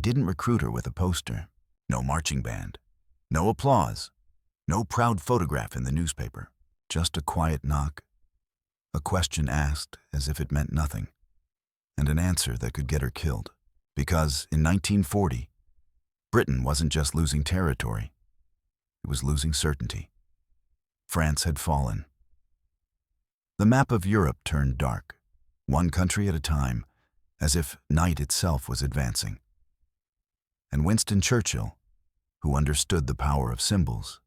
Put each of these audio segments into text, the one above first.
didn't recruit her with a poster. No marching band. No applause. No proud photograph in the newspaper. Just a quiet knock. A question asked as if it meant nothing. And an answer that could get her killed. Because in 1940, Britain wasn't just losing territory. It was losing certainty. France had fallen. The map of Europe turned dark, one country at a time, as if night itself was advancing. And Winston Churchill, who understood the power of symbols,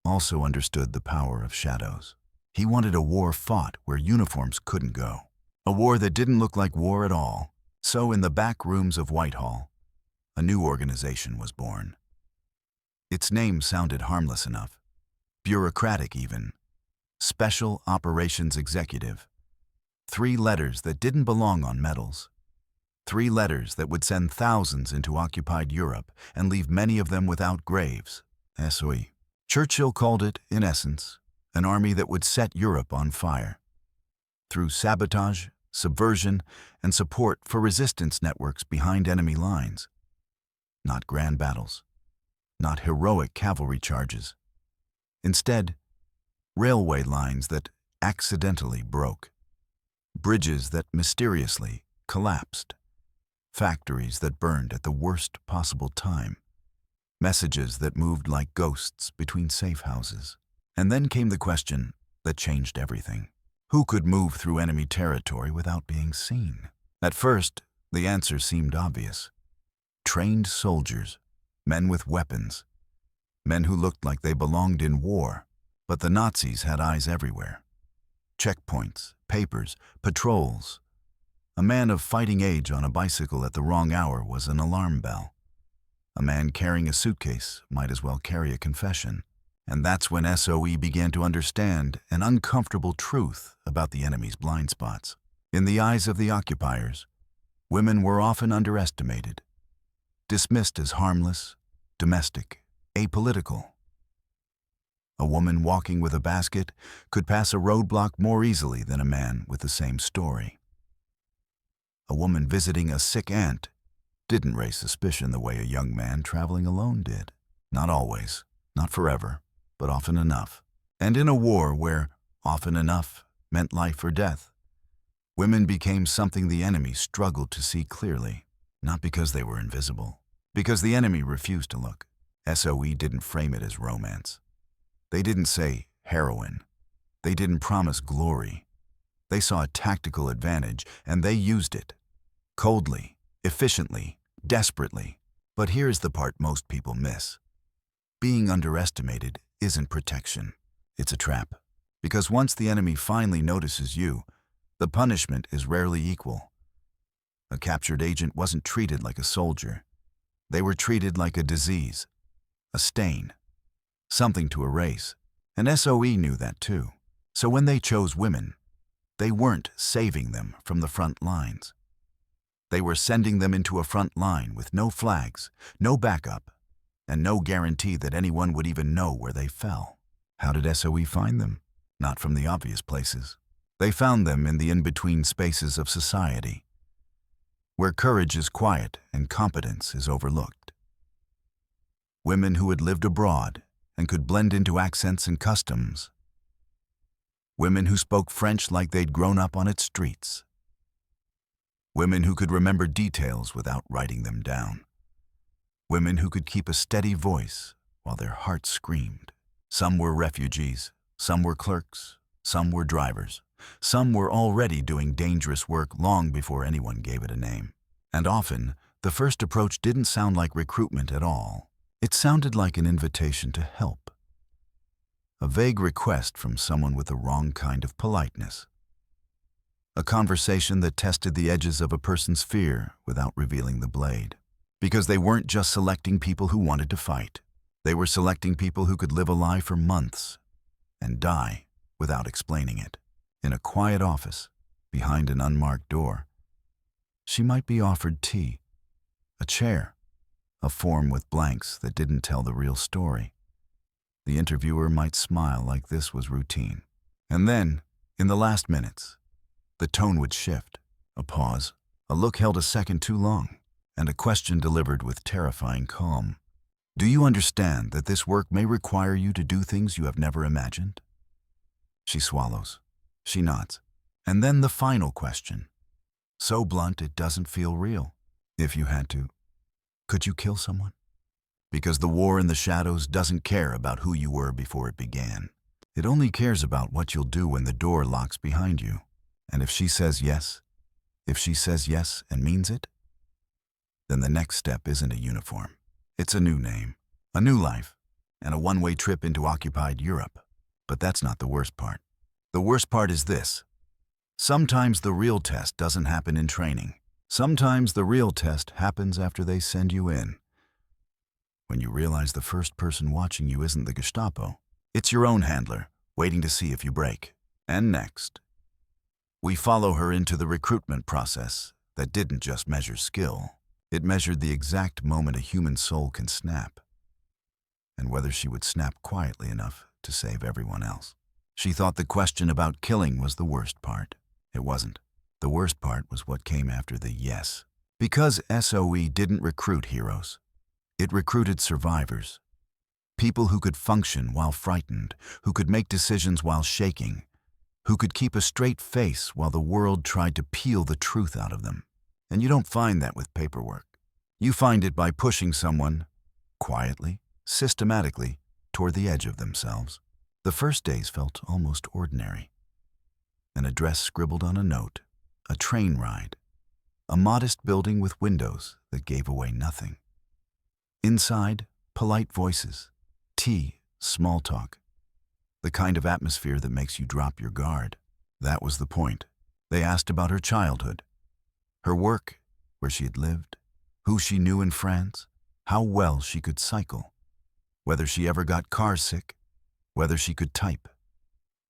also understood the power of shadows. He wanted a war fought where uniforms couldn't go. A war that didn't look like war at all. So in the back rooms of Whitehall, a new organization was born. Its name sounded harmless enough, bureaucratic even. Special Operations Executive. 3 letters that didn't belong on medals. 3 letters that would send thousands into occupied Europe and leave many of them without graves. SOE. Churchill called it, in essence, an army that would set Europe on fire. Through sabotage, subversion, and support for resistance networks behind enemy lines. Not grand battles. Not heroic cavalry charges. Instead, railway lines that accidentally broke. Bridges that mysteriously collapsed. Factories that burned at the worst possible time. Messages that moved like ghosts between safe houses. And then came the question that changed everything. Who could move through enemy territory without being seen? At first, the answer seemed obvious. Trained soldiers, men with weapons, men who looked like they belonged in war, but the Nazis had eyes everywhere. Checkpoints, papers, patrols. A man of fighting age on a bicycle at the wrong hour was an alarm bell. A man carrying a suitcase might as well carry a confession. And that's when SOE began to understand an uncomfortable truth about the enemy's blind spots. In the eyes of the occupiers, women were often underestimated, dismissed as harmless, domestic, apolitical. A woman walking with a basket could pass a roadblock more easily than a man with the same story. A woman visiting a sick aunt didn't raise suspicion the way a young man traveling alone did. Not always, not forever, but often enough. And in a war where often enough meant life or death, women became something the enemy struggled to see clearly, not because they were invisible, because the enemy refused to look. SOE didn't frame it as romance. They didn't say heroine. They didn't promise glory. They saw a tactical advantage, and they used it. Coldly, efficiently, desperately. But here's the part most people miss. Being underestimated isn't protection. It's a trap. Because once the enemy finally notices you, the punishment is rarely equal. A captured agent wasn't treated like a soldier. They were treated like a disease, a stain, something to erase. And SOE knew that too. So when they chose women, they weren't saving them from the front lines. They were sending them into a front line with no flags, no backup, and no guarantee that anyone would even know where they fell. How did SOE find them? Not from the obvious places. They found them in the in-between spaces of society, where courage is quiet and competence is overlooked. Women who had lived abroad and could blend into accents and customs. Women who spoke French like they'd grown up on its streets. Women who could remember details without writing them down. Women who could keep a steady voice while their hearts screamed. Some were refugees, some were clerks, some were drivers. Some were already doing dangerous work long before anyone gave it a name. And often, the first approach didn't sound like recruitment at all. It sounded like an invitation to help. A vague request from someone with the wrong kind of politeness. A conversation that tested the edges of a person's fear without revealing the blade. Because they weren't just selecting people who wanted to fight. They were selecting people who could live a lie for months and die without explaining it. In a quiet office, behind an unmarked door, she might be offered tea, a chair, a form with blanks that didn't tell the real story. The interviewer might smile like this was routine. And then, in the last minutes, the tone would shift. A pause, a look held a second too long. and a question delivered with terrifying calm. Do you understand that this work may require you to do things you have never imagined? She swallows. She nods. And then the final question. So blunt it doesn't feel real. If you had to, could you kill someone? Because the war in the shadows doesn't care about who you were before it began. It only cares about what you'll do when the door locks behind you. And if she says yes and means it, then the next step isn't a uniform. It's a new name, a new life, and a one-way trip into occupied Europe. But that's not the worst part. The worst part is this. Sometimes the real test doesn't happen in training. Sometimes the real test happens after they send you in. When you realize the first person watching you isn't the Gestapo, it's your own handler, waiting to see if you break. And next, we follow her into the recruitment process that didn't just measure skill. It measured the exact moment a human soul can snap, and whether she would snap quietly enough to save everyone else. She thought the question about killing was the worst part. It wasn't. The worst part was what came after the yes. Because SOE didn't recruit heroes. It recruited survivors. People who could function while frightened, who could make decisions while shaking, who could keep a straight face while the world tried to peel the truth out of them. And you don't find that with paperwork. You find it by pushing someone, quietly, systematically, toward the edge of themselves. The first days felt almost ordinary. An address scribbled on a note, a train ride, a modest building with windows that gave away nothing. Inside, polite voices, tea, small talk, the kind of atmosphere that makes you drop your guard. That was the point. They asked about her childhood, her work, where she had lived, who she knew in France, how well she could cycle, whether she ever got car sick, whether she could type,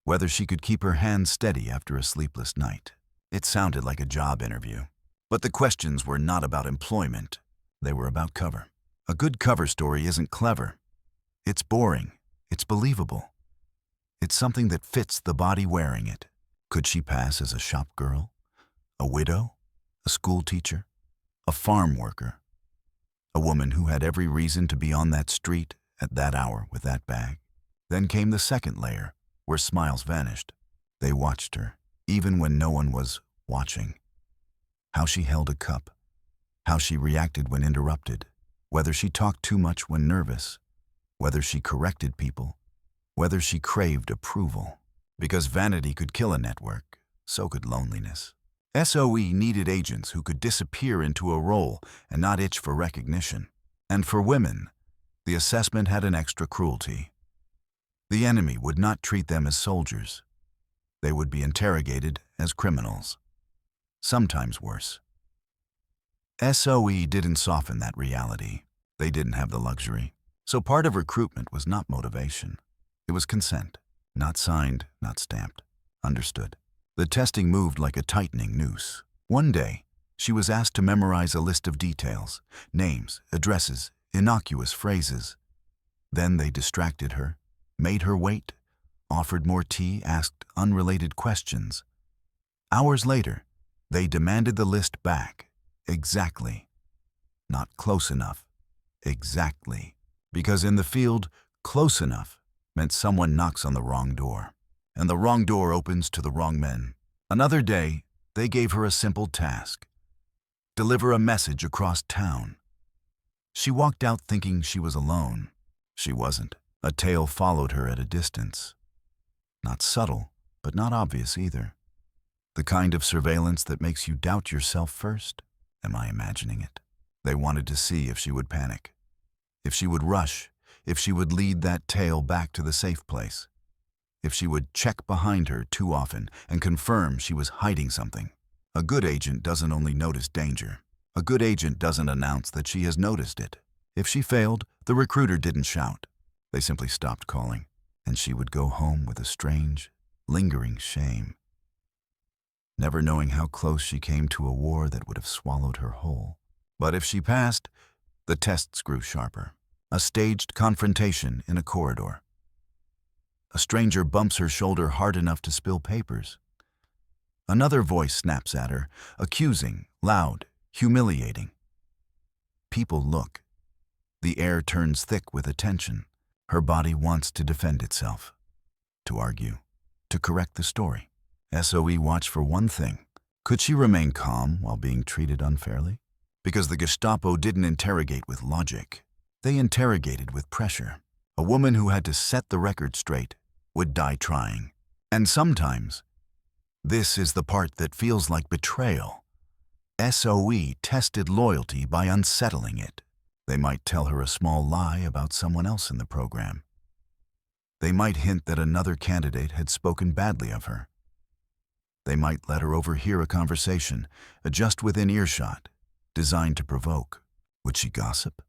whether she could keep her hands steady after a sleepless night. It sounded like a job interview. But the questions were not about employment. They were about cover. A good cover story isn't clever. It's boring. It's believable. It's something that fits the body wearing it. Could she pass as a shop girl, a widow, a school teacher, a farm worker, a woman who had every reason to be on that street at that hour with that bag? Then came the second layer, where smiles vanished. They watched her, even when no one was watching. How she held a cup, how she reacted when interrupted, whether she talked too much when nervous, whether she corrected people, whether she craved approval. Because vanity could kill a network, so could loneliness. SOE needed agents who could disappear into a role and not itch for recognition. And for women, the assessment had an extra cruelty. The enemy would not treat them as soldiers. They would be interrogated as criminals. Sometimes worse. SOE didn't soften that reality. They didn't have the luxury. So part of recruitment was not motivation. It was consent. Not signed, not stamped. Understood. The testing moved like a tightening noose. One day, she was asked to memorize a list of details, names, addresses, innocuous phrases. Then they distracted her, made her wait, offered more tea, asked unrelated questions. Hours later, they demanded the list back. Exactly. Not close enough. Exactly. Because in the field, close enough meant someone knocks on the wrong door. And the wrong door opens to the wrong men. Another day, they gave her a simple task. Deliver a message across town. She walked out thinking she was alone. She wasn't. A tail followed her at a distance. Not subtle, but not obvious either. The kind of surveillance that makes you doubt yourself first. Am I imagining it? They wanted to see if she would panic, if she would rush, if she would lead that tail back to the safe place, if she would check behind her too often and confirm she was hiding something. A good agent doesn't only notice danger. A good agent doesn't announce that she has noticed it. If she failed, the recruiter didn't shout. They simply stopped calling, and she would go home with a strange, lingering shame, never knowing how close she came to a war that would have swallowed her whole. But if she passed, the tests grew sharper. A staged confrontation in a corridor. A stranger bumps her shoulder hard enough to spill papers. Another voice snaps at her, accusing, loud, humiliating. people look. The air turns thick with attention. Her body wants to defend itself, to argue, to correct the story. SOE watched for one thing. Could she remain calm while being treated unfairly? Because the Gestapo didn't interrogate with logic. They interrogated with pressure. A woman who had to set the record straight would die trying. And sometimes, this is the part that feels like betrayal. SOE tested loyalty by unsettling it. They might tell her a small lie about someone else in the program. They might hint that another candidate had spoken badly of her. They might let her overhear a conversation, just within earshot, designed to provoke. Would she gossip?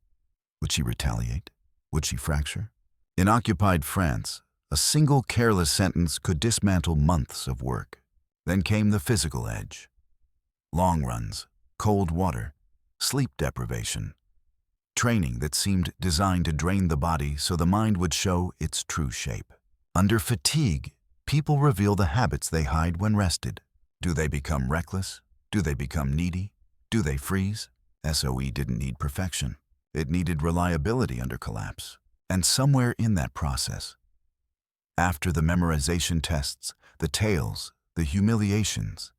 Would she retaliate? Would she fracture? In occupied France, a single careless sentence could dismantle months of work. Then came the physical edge. Long runs, cold water, sleep deprivation. Training that seemed designed to drain the body so the mind would show its true shape. Under fatigue, people reveal the habits they hide when rested. Do they become reckless? Do they become needy? Do they freeze? SOE didn't need perfection. It needed reliability under collapse. And somewhere in that process, after the memorization tests, the tales, the humiliations,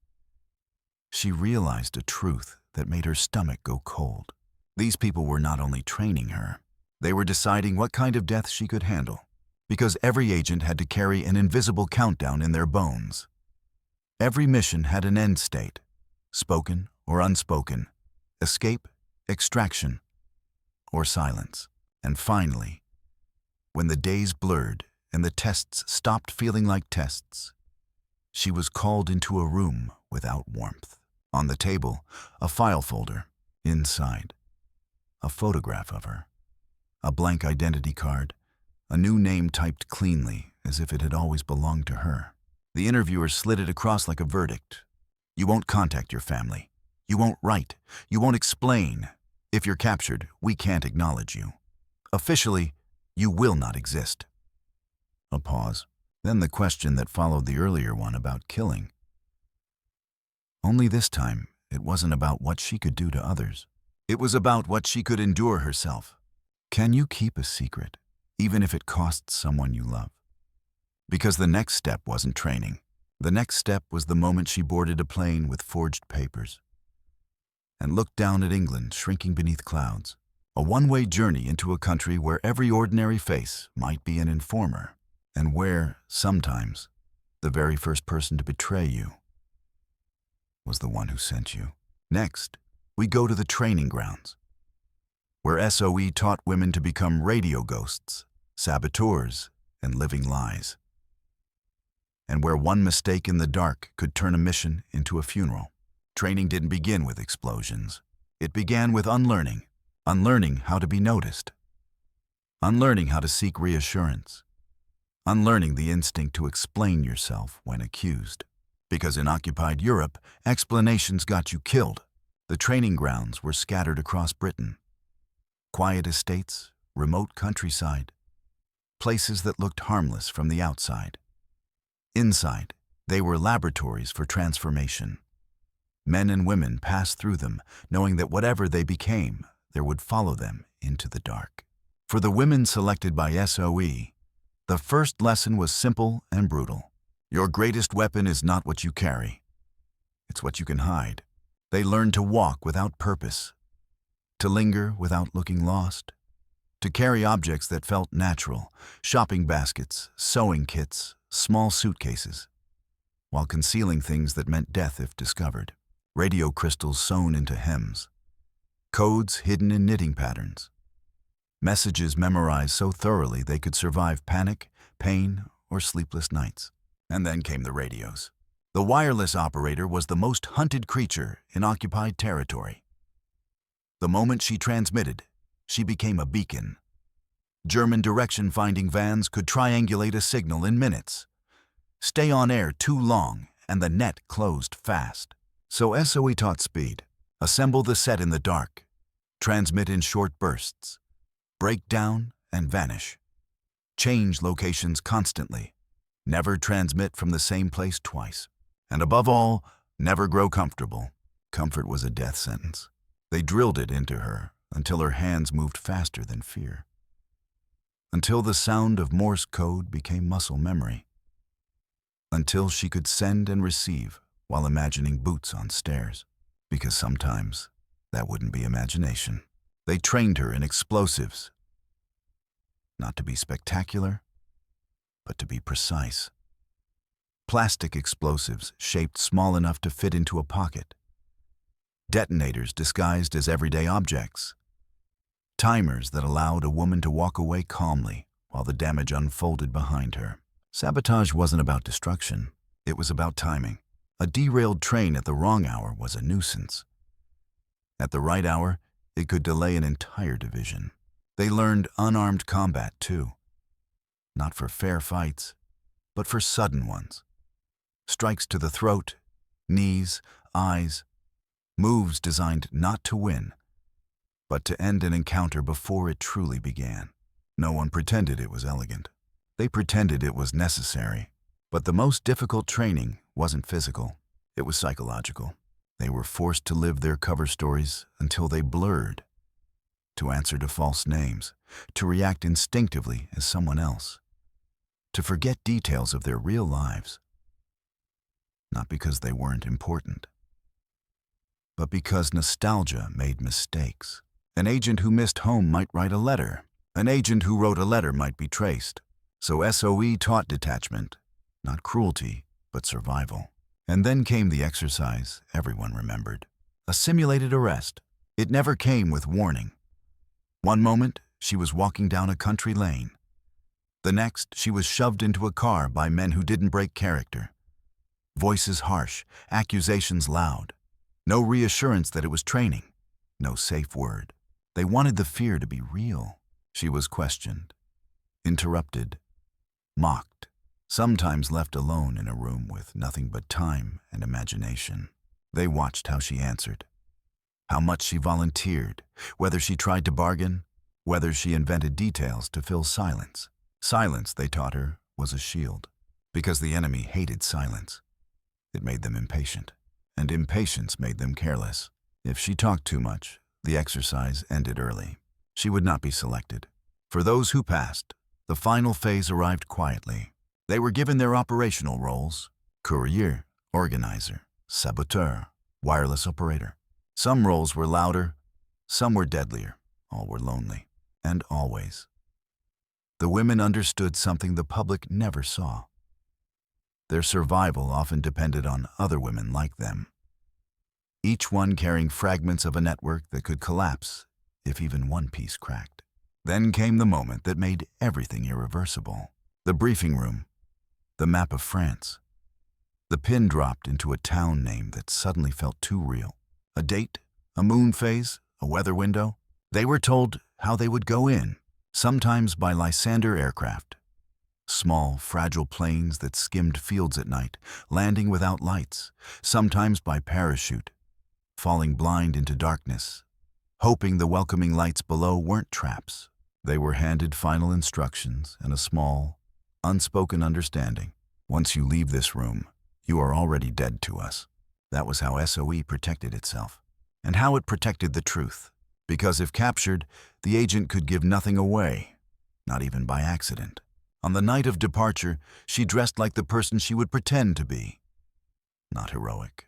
she realized a truth that made her stomach go cold. These people were not only training her, they were deciding what kind of death she could handle, because every agent had to carry an invisible countdown in their bones. Every mission had an end state, spoken or unspoken, escape, extraction, or silence. And finally, when the days blurred and the tests stopped feeling like tests, she was called into a room without warmth. On the table, a file folder. Inside, a photograph of her. A blank identity card, a new name typed cleanly as if it had always belonged to her. The interviewer slid it across like a verdict. You won't contact your family. You won't write. You won't explain. If you're captured, we can't acknowledge you. Officially, you will not exist. A pause. Then the question that followed the earlier one about killing. Only this time, it wasn't about what she could do to others. It was about what she could endure herself. Can you keep a secret, even if it costs someone you love? Because the next step wasn't training. The next step was the moment she boarded a plane with forged papers and looked down at England shrinking beneath clouds. A one-way journey into a country where every ordinary face might be an informer, and where, sometimes, the very first person to betray you was the one who sent you. Next, we go to the training grounds, where SOE taught women to become radio ghosts, saboteurs, and living lies, and where one mistake in the dark could turn a mission into a funeral. Training didn't begin with explosions. It began with unlearning. Unlearning how to be noticed. Unlearning how to seek reassurance. Unlearning the instinct to explain yourself when accused. Because in occupied Europe, explanations got you killed. The training grounds were scattered across Britain. Quiet estates, remote countryside, places that looked harmless from the outside. Inside, they were laboratories for transformation. Men and women passed through them, knowing that whatever they became, there would follow them into the dark. For the women selected by SOE, the first lesson was simple and brutal. Your greatest weapon is not what you carry. It's what you can hide. They learned to walk without purpose, to linger without looking lost, to carry objects that felt natural, shopping baskets, sewing kits, small suitcases, while concealing things that meant death if discovered. Radio crystals sewn into hems, codes hidden in knitting patterns, messages memorized so thoroughly they could survive panic, pain, or sleepless nights. And then came the radios. The wireless operator was the most hunted creature in occupied territory. The moment she transmitted, she became a beacon. German direction-finding vans could triangulate a signal in minutes. Stay on air too long, and the net closed fast. So SOE taught speed. Assemble the set in the dark. Transmit in short bursts. Break down and vanish. Change locations constantly. Never transmit from the same place twice. And above all, never grow comfortable. Comfort was a death sentence. They drilled it into her until her hands moved faster than fear. Until the sound of Morse code became muscle memory. Until she could send and receive while imagining boots on stairs. Because sometimes that wouldn't be imagination. They trained her in explosives. Not to be spectacular, but to be precise. Plastic explosives shaped small enough to fit into a pocket. Detonators disguised as everyday objects. Timers that allowed a woman to walk away calmly while the damage unfolded behind her. Sabotage wasn't about destruction. It was about timing. A derailed train at the wrong hour was a nuisance. At the right hour, it could delay an entire division. They learned unarmed combat, too. Not for fair fights, but for sudden ones. Strikes to the throat, knees, eyes. Moves designed not to win, but to end an encounter before it truly began. No one pretended it was elegant. They pretended it was necessary. But the most difficult training wasn't physical. It was psychological. They were forced to live their cover stories until they blurred, to answer to false names, to react instinctively as someone else, to forget details of their real lives. Not because they weren't important, but because nostalgia made mistakes. An agent who missed home might write a letter. An agent who wrote a letter might be traced. So SOE taught detachment, not cruelty, but survival. And then came the exercise everyone remembered. A simulated arrest. It never came with warning. One moment, she was walking down a country lane. The next, she was shoved into a car by men who didn't break character. Voices harsh, accusations loud. No reassurance that it was training. No safe word. They wanted the fear to be real. She was questioned, interrupted, mocked, sometimes left alone in a room with nothing but time and imagination. They watched how she answered, how much she volunteered, whether she tried to bargain, whether she invented details to fill silence. Silence, they taught her, was a shield, because the enemy hated silence. It made them impatient, and impatience made them careless. If she talked too much, the exercise ended early. She would not be selected. For those who passed, the final phase arrived quietly. They were given their operational roles: courier, organizer, saboteur, wireless operator. Some roles were louder, some were deadlier, all were lonely, and always. The women understood something the public never saw. Their survival often depended on other women like them, each one carrying fragments of a network that could collapse if even one piece cracked. Then came the moment that made everything irreversible. The briefing room, the map of France. The pin dropped into a town name that suddenly felt too real. A date, a moon phase, a weather window. They were told how they would go in, sometimes by Lysander aircraft. Small, fragile planes that skimmed fields at night, landing without lights, sometimes by parachute, falling blind into darkness, hoping the welcoming lights below weren't traps. They were handed final instructions and a small, unspoken understanding. Once you leave this room, you are already dead to us. That was how SOE protected itself, and how it protected the truth. Because if captured, the agent could give nothing away, not even by accident. On the night of departure, she dressed like the person she would pretend to be. Not heroic,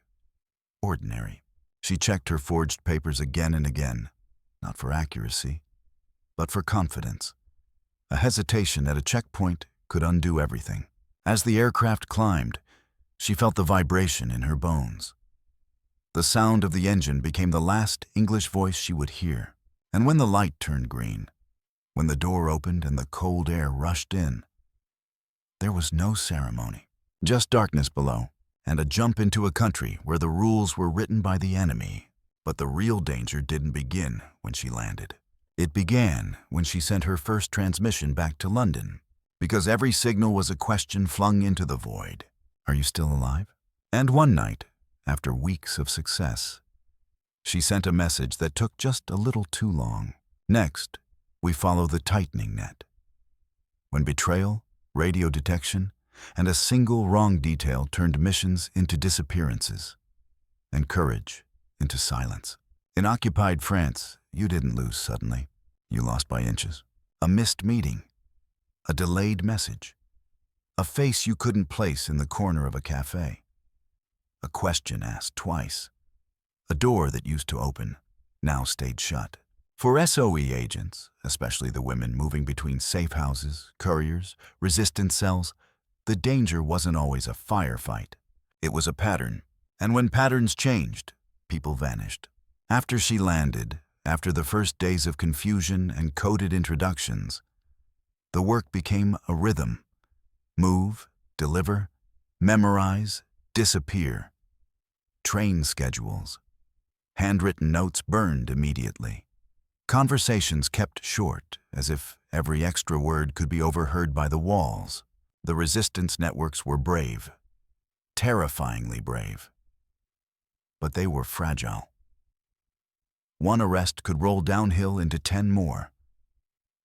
ordinary. She checked her forged papers again and again, not for accuracy, but for confidence. A hesitation at a checkpoint could undo everything. As the aircraft climbed, she felt the vibration in her bones. The sound of the engine became the last English voice she would hear. And when the light turned green, when the door opened and the cold air rushed in, there was no ceremony, just darkness below, and a jump into a country where the rules were written by the enemy. But the real danger didn't begin when she landed. It began when she sent her first transmission back to London, because every signal was a question flung into the void. Are you still alive? And one night, after weeks of success, she sent a message that took just a little too long. Next, we follow the tightening net. When betrayal, radio detection, and a single wrong detail turned missions into disappearances, and courage into silence. In occupied France, you didn't lose suddenly. You lost by inches. A missed meeting. A delayed message. A face you couldn't place in the corner of a cafe. A question asked twice. A door that used to open now stayed shut. For SOE agents, especially the women moving between safe houses, couriers, resistance cells, the danger wasn't always a firefight. It was a pattern. And when patterns changed, people vanished. After she landed, after the first days of confusion and coded introductions, the work became a rhythm. Move, deliver, memorize, disappear. Train schedules. Handwritten notes burned immediately. Conversations kept short, as if every extra word could be overheard by the walls. The resistance networks were brave, terrifyingly brave. But they were fragile. One arrest could roll downhill into 10 more.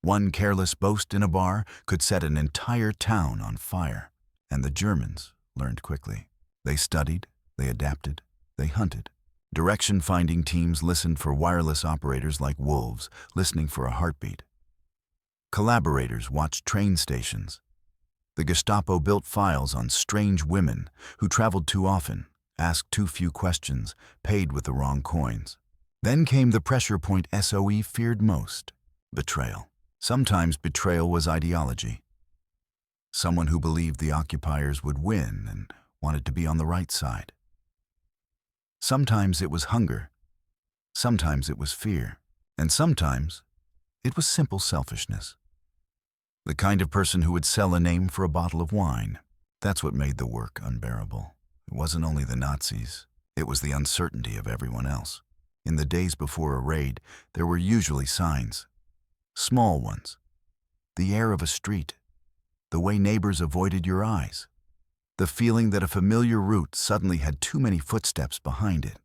One careless boast in a bar could set an entire town on fire. And the Germans learned quickly. They studied, they adapted, they hunted. Direction-finding teams listened for wireless operators like wolves, listening for a heartbeat. Collaborators watched train stations. The Gestapo built files on strange women who traveled too often, asked too few questions, paid with the wrong coins. Then came the pressure point SOE feared most: betrayal. Sometimes betrayal was ideology. Someone who believed the occupiers would win and wanted to be on the right side. Sometimes it was hunger. Sometimes it was fear. And sometimes it was simple selfishness. The kind of person who would sell a name for a bottle of wine. That's what made the work unbearable. It wasn't only the Nazis. It was the uncertainty of everyone else. In the days before a raid, there were usually signs. Small ones. The air of a street. The way neighbors avoided your eyes. The feeling that a familiar route suddenly had too many footsteps behind it.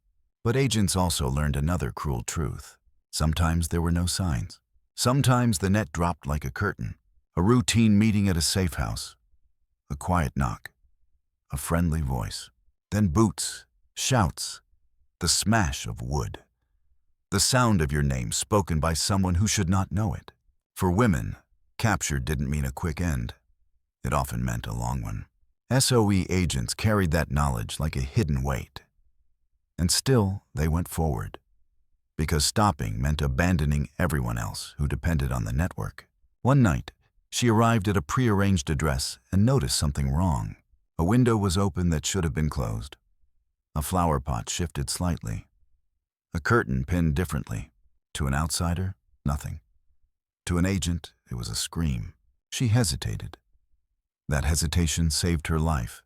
But agents also learned another cruel truth. Sometimes there were no signs. Sometimes the net dropped like a curtain. A routine meeting at a safe house. A quiet knock. A friendly voice. Then boots, shouts, the smash of wood. The sound of your name spoken by someone who should not know it. For women, capture didn't mean a quick end. It often meant a long one. SOE agents carried that knowledge like a hidden weight. And still, they went forward. Because stopping meant abandoning everyone else who depended on the network. One night, she arrived at a prearranged address and noticed something wrong. A window was open that should have been closed. A flower pot shifted slightly. A curtain pinned differently. To an outsider, nothing. To an agent, it was a scream. She hesitated. That hesitation saved her life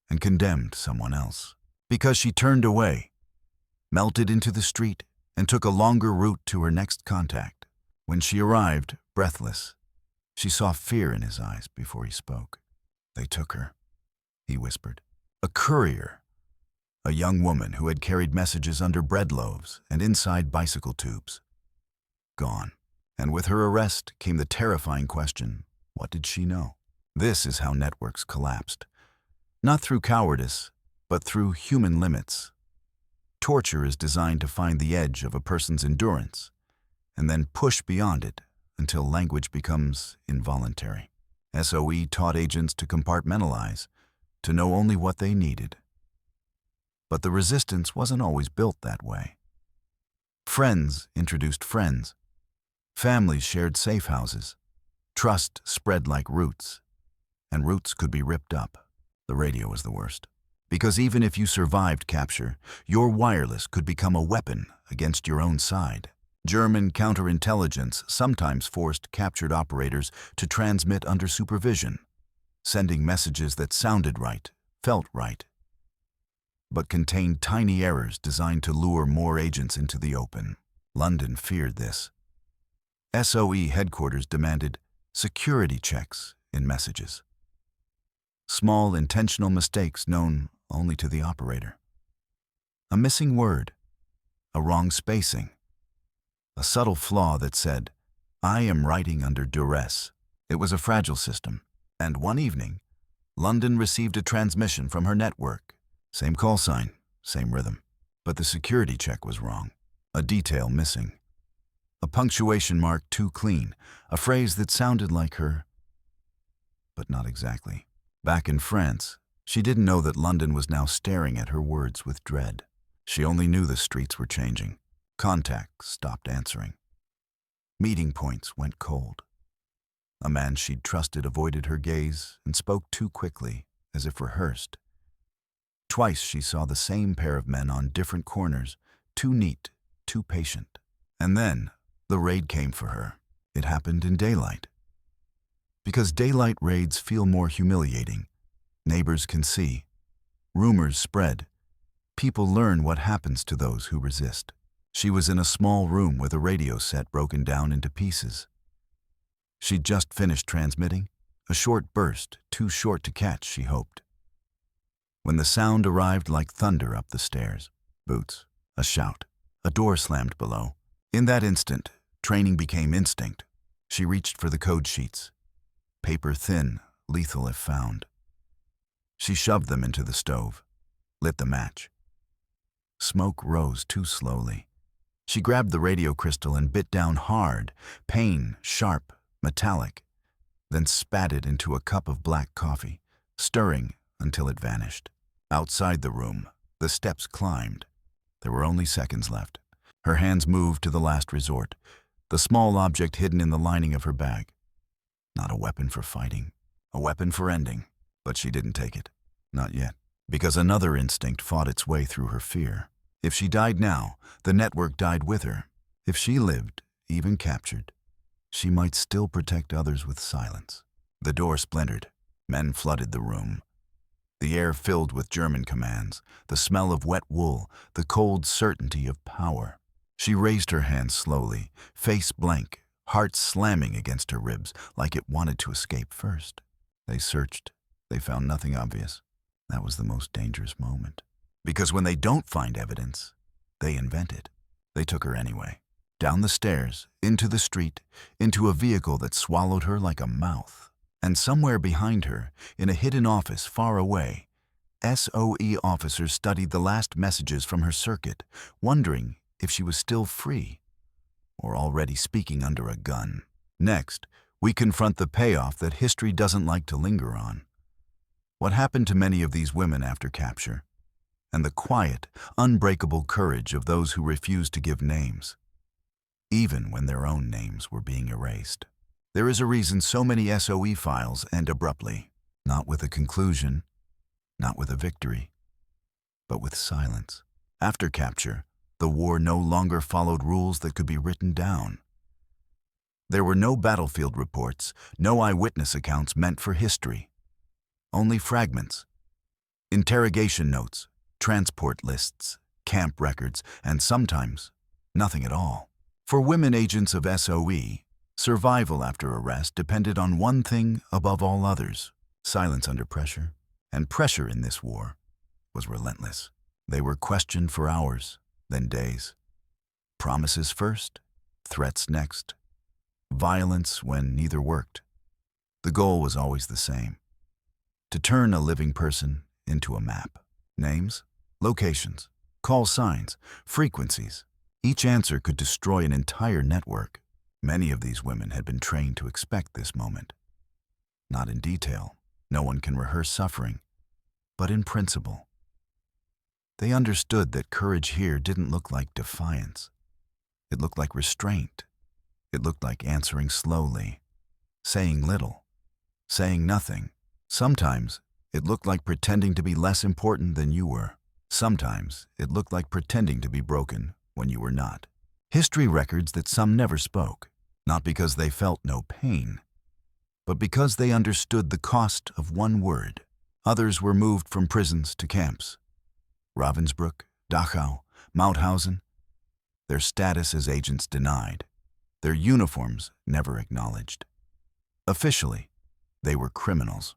and condemned someone else. Because she turned away, melted into the street, and took a longer route to her next contact. When she arrived, breathless, she saw fear in his eyes before he spoke. They took her, he whispered. A courier. A young woman who had carried messages under bread loaves and inside bicycle tubes. Gone. And with her arrest came the terrifying question, what did she know? This is how networks collapsed. Not through cowardice, but through human limits. Torture is designed to find the edge of a person's endurance, and then push beyond it until language becomes involuntary. SOE taught agents to compartmentalize, to know only what they needed. But the resistance wasn't always built that way. Friends introduced friends. Families shared safe houses. Trust spread like roots. And roots could be ripped up. The radio was the worst. Because even if you survived capture, your wireless could become a weapon against your own side. German counterintelligence sometimes forced captured operators to transmit under supervision, sending messages that sounded right, felt right, but contained tiny errors designed to lure more agents into the open. London feared this. SOE headquarters demanded security checks in messages. Small intentional mistakes known only to the operator. A missing word, a wrong spacing, a subtle flaw that said, I am writing under duress. It was a fragile system, and one evening, London received a transmission from her network. Same call sign, same rhythm, but the security check was wrong, a detail missing. a punctuation mark too clean, a phrase that sounded like her, but not exactly. Back in France, she didn't know that London was now staring at her words with dread. She only knew the streets were changing. Contacts stopped answering. Meeting points went cold. A man she'd trusted avoided her gaze and spoke too quickly, as if rehearsed. Twice she saw the same pair of men on different corners, too neat, too patient. And then, the raid came for her. It happened in daylight. Because daylight raids feel more humiliating. Neighbors can see. Rumors spread. People learn what happens to those who resist. She was in a small room with a radio set broken down into pieces. She'd just finished transmitting, a short burst, too short to catch, she hoped. When the sound arrived like thunder up the stairs, boots, a shout, a door slammed below. In that instant, training became instinct. She reached for the code sheets. Paper thin, lethal if found. She shoved them into the stove, lit the match. Smoke rose too slowly. She grabbed the radio crystal and bit down hard, pain, sharp, metallic, then spat it into a cup of black coffee, stirring until it vanished. Outside the room, the steps climbed. There were only seconds left. Her hands moved to the last resort, the small object hidden in the lining of her bag. Not a weapon for fighting, a weapon for ending. But she didn't take it. Not yet. Because another instinct fought its way through her fear. If she died now, the network died with her. If she lived, even captured, she might still protect others with silence. The door splintered. Men flooded the room. The air filled with German commands, the smell of wet wool, the cold certainty of power. She raised her hands slowly, face blank, heart slamming against her ribs like it wanted to escape first. They searched. They found nothing obvious. That was the most dangerous moment. Because when they don't find evidence, they invent it. They took her anyway. Down the stairs, into the street, into a vehicle that swallowed her like a mouth. And somewhere behind her, in a hidden office far away, SOE officers studied the last messages from her circuit, wondering if she was still free or already speaking under a gun. Next, we confront the payoff that history doesn't like to linger on. What happened to many of these women after capture, and the quiet, unbreakable courage of those who refused to give names, even when their own names were being erased. There is a reason so many SOE files end abruptly, not with a conclusion, not with a victory, but with silence. After capture, the war no longer followed rules that could be written down. There were no battlefield reports, no eyewitness accounts meant for history. Only fragments, interrogation notes, transport lists, camp records, and sometimes nothing at all. For women agents of SOE, survival after arrest depended on one thing above all others: silence under pressure. And pressure in this war was relentless. They were questioned for hours, then days. Promises first, threats next. Violence when neither worked. The goal was always the same: to turn a living person into a map. Names, locations, call signs, frequencies. Each answer could destroy an entire network. Many of these women had been trained to expect this moment. Not in detail. No one can rehearse suffering, but in principle. They understood that courage here didn't look like defiance. It looked like restraint. It looked like answering slowly, saying little, saying nothing. Sometimes it looked like pretending to be less important than you were. Sometimes it looked like pretending to be broken when you were not. History records that some never spoke, not because they felt no pain, but because they understood the cost of one word. Others were moved from prisons to camps. Ravensbrück, Dachau, Mauthausen. Their status as agents denied, their uniforms never acknowledged. Officially, they were criminals.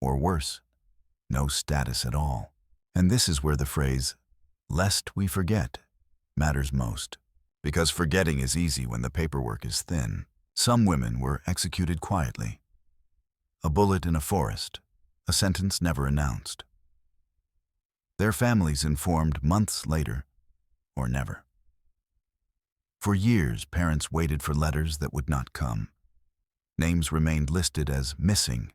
Or worse, no status at all. And this is where the phrase, "lest we forget," matters most. Because forgetting is easy when the paperwork is thin. Some women were executed quietly. A bullet in a forest, a sentence never announced. Their families informed months later, or never. For years, parents waited for letters that would not come. Names remained listed as missing,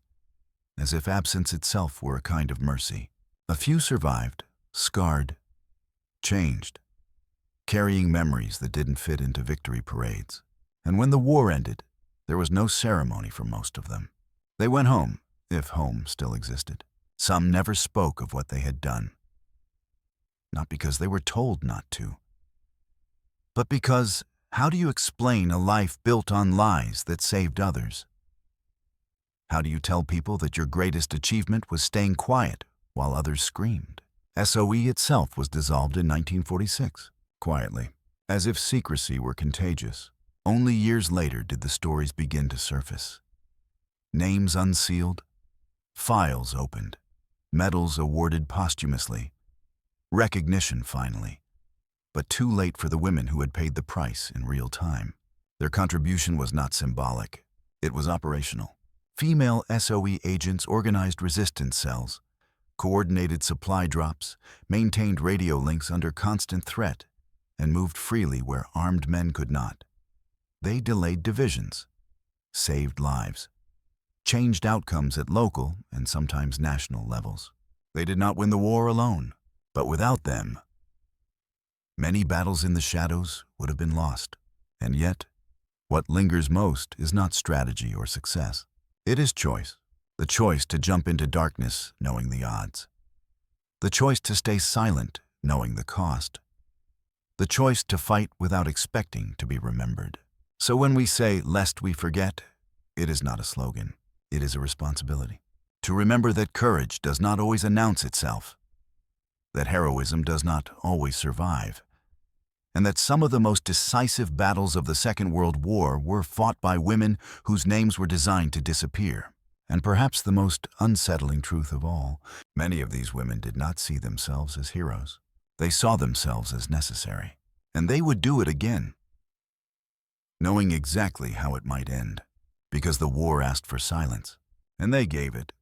as if absence itself were a kind of mercy. A few survived, scarred, changed, carrying memories that didn't fit into victory parades. And when the war ended, there was no ceremony for most of them. They went home, if home still existed. Some never spoke of what they had done. Not because they were told not to, but because, how do you explain a life built on lies that saved others? How do you tell people that your greatest achievement was staying quiet while others screamed? SOE itself was dissolved in 1946, quietly, as if secrecy were contagious. Only years later did the stories begin to surface. Names unsealed, files opened, medals awarded posthumously, recognition finally, but too late for the women who had paid the price in real time. Their contribution was not symbolic, it was operational. Female SOE agents organized resistance cells, coordinated supply drops, maintained radio links under constant threat, and moved freely where armed men could not. They delayed divisions, saved lives, changed outcomes at local and sometimes national levels. They did not win the war alone, but without them, many battles in the shadows would have been lost. And yet, what lingers most is not strategy or success. It is choice. The choice to jump into darkness knowing the odds. The choice to stay silent knowing the cost. The choice to fight without expecting to be remembered. So when we say, "Lest we forget," it is not a slogan. It is a responsibility. To remember that courage does not always announce itself, that heroism does not always survive, and that some of the most decisive battles of the Second World War were fought by women whose names were designed to disappear. And perhaps the most unsettling truth of all, many of these women did not see themselves as heroes. They saw themselves as necessary, and they would do it again, knowing exactly how it might end, because the war asked for silence, and they gave it.